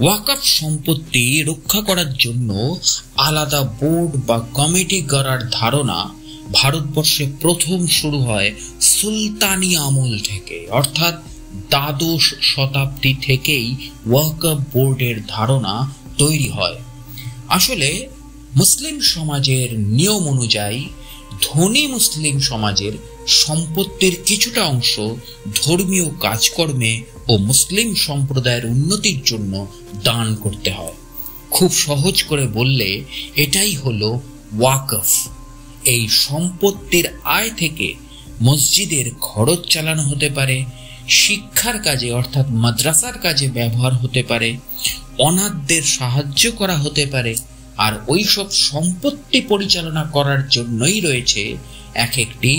ওয়াকফ সম্পত্তি রক্ষা করার জন্য আলাদা বোর্ড বা কমিটি গড়ার ধারণা ভারতবর্ষে প্রথম শুরু হয় সুলতানি আমল থেকে, অর্থাৎ দ্বাদশ শতাব্দী থেকেই ওয়াকফ বোর্ডের ধারণা তৈরি হয়। আসলে মুসলিম সমাজের নিয়ম অনুযায়ী ধনী মুসলিম সমাজের সম্পত্তির কিছুটা অংশ ধর্মীয় কাজকর্মে ও মুসলিম সম্প্রদায়ের উন্নতির জন্য দান করতে হয়। খুব সহজ করে বললে এটাই হলো ওয়াকফ। এই সম্পত্তির আয় থেকে মসজিদের খরচ চালানো হতে পারে, শিক্ষার কাজে অর্থাৎ মাদ্রাসার কাজে ব্যবহার হতে পারে, অনাথদের সাহায্য করা হতে পারে, আর ওইসব সম্পত্তি পরিচালনা করার জন্যই রয়েছে এক একটি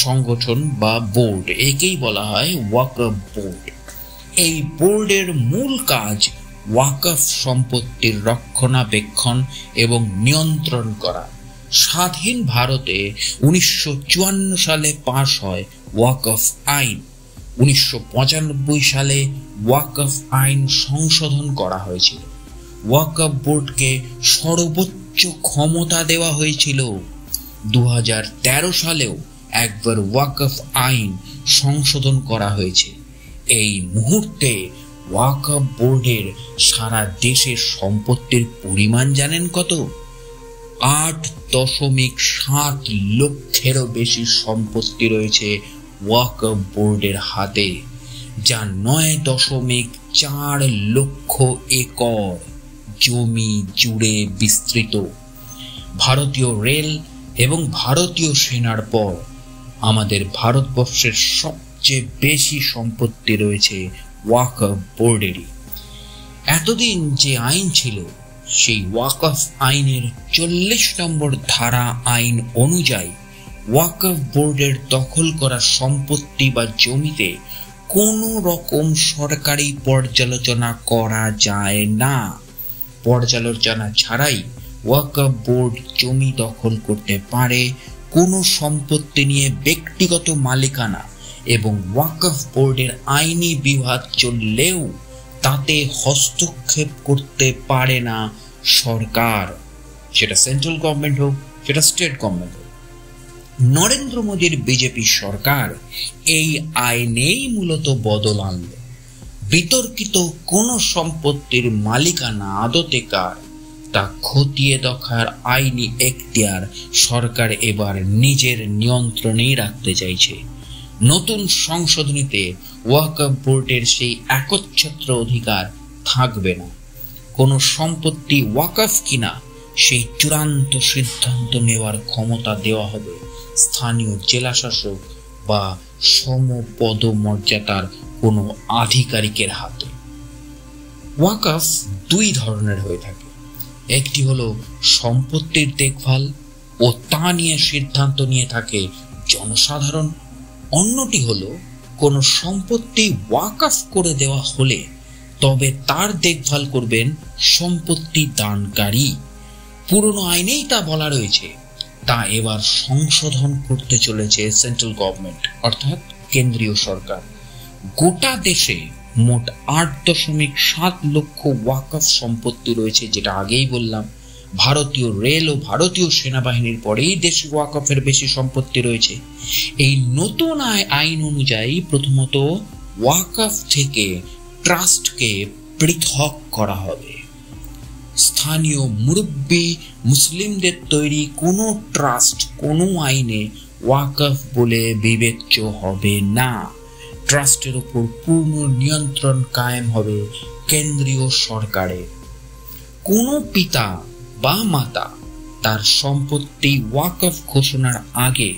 সংগঠন বা বোর্ড, একেই বলা হয় ওয়াকফ বোর্ড। এই বোর্ডের মূল কাজ ওয়াকফ সম্পত্তির রক্ষণাবেক্ষণ এবং নিয়ন্ত্রণ করা। স্বাধীন ভারতে 1954 সালে পাশ হয় ওয়াকফ আইন। 1995 সালে ওয়াকফ আইন সংশোধন করা হয়েছিল। ওয়াকফ বোর্ডকে সর্বোচ্চ ক্ষমতা দেওয়া হয়েছিল। 2013 সালেও একবার ওয়াকফ আইন সংশোধন করা হয়েছে। এই মুহূর্তে ওয়াকফ বোর্ডের সারা দেশের সম্পত্তির পরিমাণ জানেন কত? 8.7 লক্ষেরও বেশি সম্পত্তি রয়েছে ওয়াকফ বোর্ডের হাতে, যা 9.4 লক্ষ একর জমি জুড়ে বিস্তৃত। ভারতীয় রেল এবং ভারতীয় সেনার পর আমাদের ভারতবর্ষের সবচেয়ে বেশি সম্পত্তি রয়েছে ওয়াকফ বোর্ডেরই। এতদিন যে আইন ছিল সেই ওয়াকফ আইনের 40 নম্বর ধারা আইন অনুযায়ী ওয়াকফ বোর্ডের দখল করা সম্পত্তি বা জমিতে কোনো রকম সরকারি পর্যালোচনা করা যায় না। পর্যালোচনা ছাড়াই ওয়াকফ বোর্ড জমি দখল করতে পারে। কোনো সম্পত্তি নিয়ে ব্যক্তিগত মালিকানা এবং ওয়াকফ বোর্ডের আইনি বিবাদ চললেও তাতে হস্তক্ষেপ করতে পারে না সরকার, সেটা সেন্ট্রাল গভর্নমেন্ট হোক, সেটা স্টেট গভর্নমেন্ট হোক। নরেন্দ্র মোদীর বিজেপি সরকার এই আইনেই মূলত বদল আনল। বিতর্কিত কোন সম্পত্তির মালিকানা আদতে কার তা খতিয়ে দেখার আইনি এখতিয়ার সরকার এবার নিজের নিয়ন্ত্রণেই রাখতে চাইছে। নতুন সংশোধনীতে ওয়াকফ বোর্ডের সেই একচ্ছত্র অধিকার থাকবে না। কোন সম্পত্তি ওয়াকফ কিনা সেই চূড়ান্ত সিদ্ধান্ত নেওয়ার ক্ষমতা দেওয়া হবে স্থানীয় জেলা শাসক বা সমপদমর্যাদার কোনো আধিকারিকের হাতে। ওয়াকফ দুই ধরনের হয়ে থাকে। একটি হলো সম্পত্তির দেখভাল ও তা নিয়ে সিদ্ধান্ত নিয়ে থাকে জনসাধারণ। অন্যটি হলো কোনো সম্পত্তি ওয়াকফ করে দেওয়া হলে তবে তার দেখভাল করবেন সম্পত্তি দানকারী। পুরনো আইনেই তা বলা রয়েছে, তা এবার সংশোধন করতে চলেছে সেন্ট্রাল গভর্নমেন্ট অর্থাৎ কেন্দ্রীয় সরকার। গোটা দেশে মোট 8.7 লক্ষ ওয়াকফ সম্পত্তি রয়েছে, যেটা আগেই বললাম। ভারতীয় রেল ও ভারতীয় সেনাবাহিনীর পরেই দেশে ওয়াকফের বেশি সম্পত্তি রয়েছে। এই নতুন আইন অনুযায়ী প্রথমত ওয়াকফ থেকে ট্রাস্টকে পৃথক করা হবে। স্থানীয় মুরব্বী মুসলিমদের তৈরি কোনো ট্রাস্ট কোনো আইনে ওয়াকফ বলে বিবেচ্য হবে না। ট্রাস্টের উপর পূর্ণ নিয়ন্ত্রণ কায়েম হবে কেন্দ্রীয় সরকারের। কোনো পিতা বা মাতা তার সম্পত্তি ওয়াকফ ঘোষণার আগে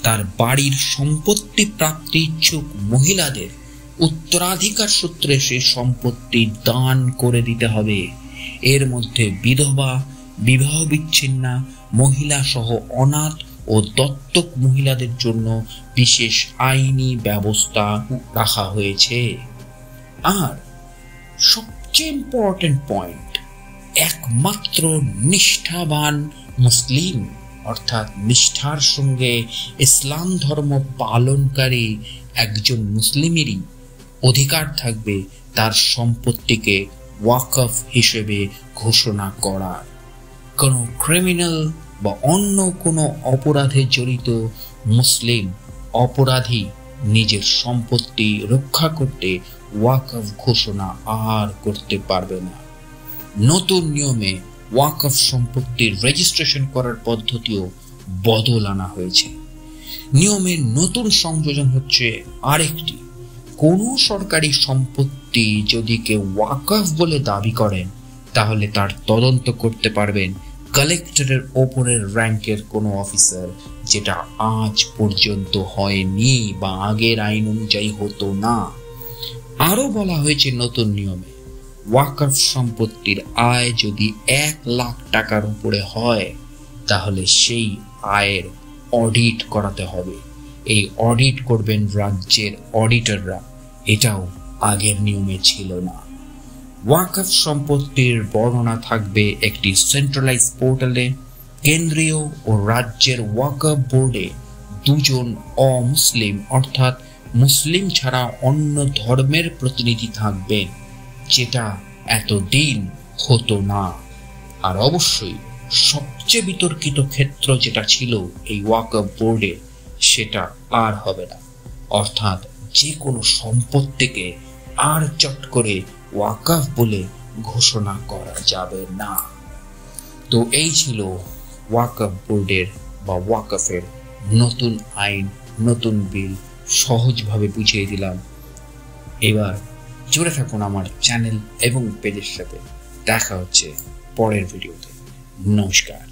তার বাড়ির সম্পত্তি প্রাপ্তি ইচ্ছুক মহিলাদের উত্তরাধিকার সূত্রে সে সম্পত্তি দান করে দিতে হবে। এর মধ্যে বিধবা, বিবাহ বিচ্ছিন্না মহিলা সহ অনাথ ও দত্তক মহিলাদের জন্য বিশেষ আইনি ব্যবস্থা রাখা হয়েছে। আর সবচেয়ে ইম্পর্টেন্ট পয়েন্ট, একমাত্র নিষ্ঠাবান মুসলিম অর্থাৎ নিষ্ঠার সঙ্গে ইসলাম ধর্ম পালনকারী একজন মুসলিমেরই অধিকার থাকবে তার সম্পত্তিকে ওয়াকফ হিসেবে ঘোষণা করার। কোনো ক্রিমিনাল বা অন্য কোনো অপরাধে জড়িত মুসলিম অপরাধী নিজের সম্পত্তি রক্ষা করতে ওয়াকফ ঘোষণা আর করতে পারবে না। নতুন নিয়মে ওয়াকফ সম্পত্তির রেজিস্ট্রেশন করার পদ্ধতিও বদল আনা হয়েছে। নিয়মের নতুন সংযোজন হচ্ছে আরেকটি, কোনো সরকারি সম্পত্তি যদি কেউ ওয়াকফ বলে দাবি করেন তাহলে তার তদন্ত করতে পারবেন কালেক্টরের ওপরের র্যাঙ্কের কোনো অফিসার, যেটা আজ পর্যন্ত হয়নি বা আগের আইন অনুযায়ী হতো না। আরো বলা হয়েছে নতুন নিয়মে ওয়াকফ সম্পত্তির আয় যদি 1 লাখ টাকার উপরে হয় তাহলে সেই আয়ের অডিট করাতে হবে। এই অডিট করবেন রাজ্যের অডিটররা, এটাও আগের নিয়মে ছিল না। ওয়াকফ সম্পত্তির বর্ণনা থাকবে একটি সেন্ট্রালাইজ পোর্টালে। কেন্দ্রীয় ও রাজ্যের ওয়াকফ বোর্ডে 2 জন অমুসলিম অর্থাৎ মুসলিম ছাড়া অন্য ধর্মের প্রতিনিধি থাকবেন, যেটা এতদিন হতো না। আর অবশ্যই সবচেয়ে বিতর্কিত ক্ষেত্র যেটা ছিল এই ওয়াকফ বোর্ডে, সেটা আর হবে না। অর্থাৎ যে কোনো সম্পত্তিকে আর চট করে ওয়াকফ বলে ঘোষণা করা যাবে না। তো এই ছিল ওয়াকফ বোর্ডের বা ওয়াকফের নতুন আইন, নতুন বিল, সহজভাবে বুঝিয়ে দিলাম। এবার জুড়ে থাকুন আমার চ্যানেল এবং পেজের সাথে। দেখা হচ্ছে পরের ভিডিওতে। নমস্কার।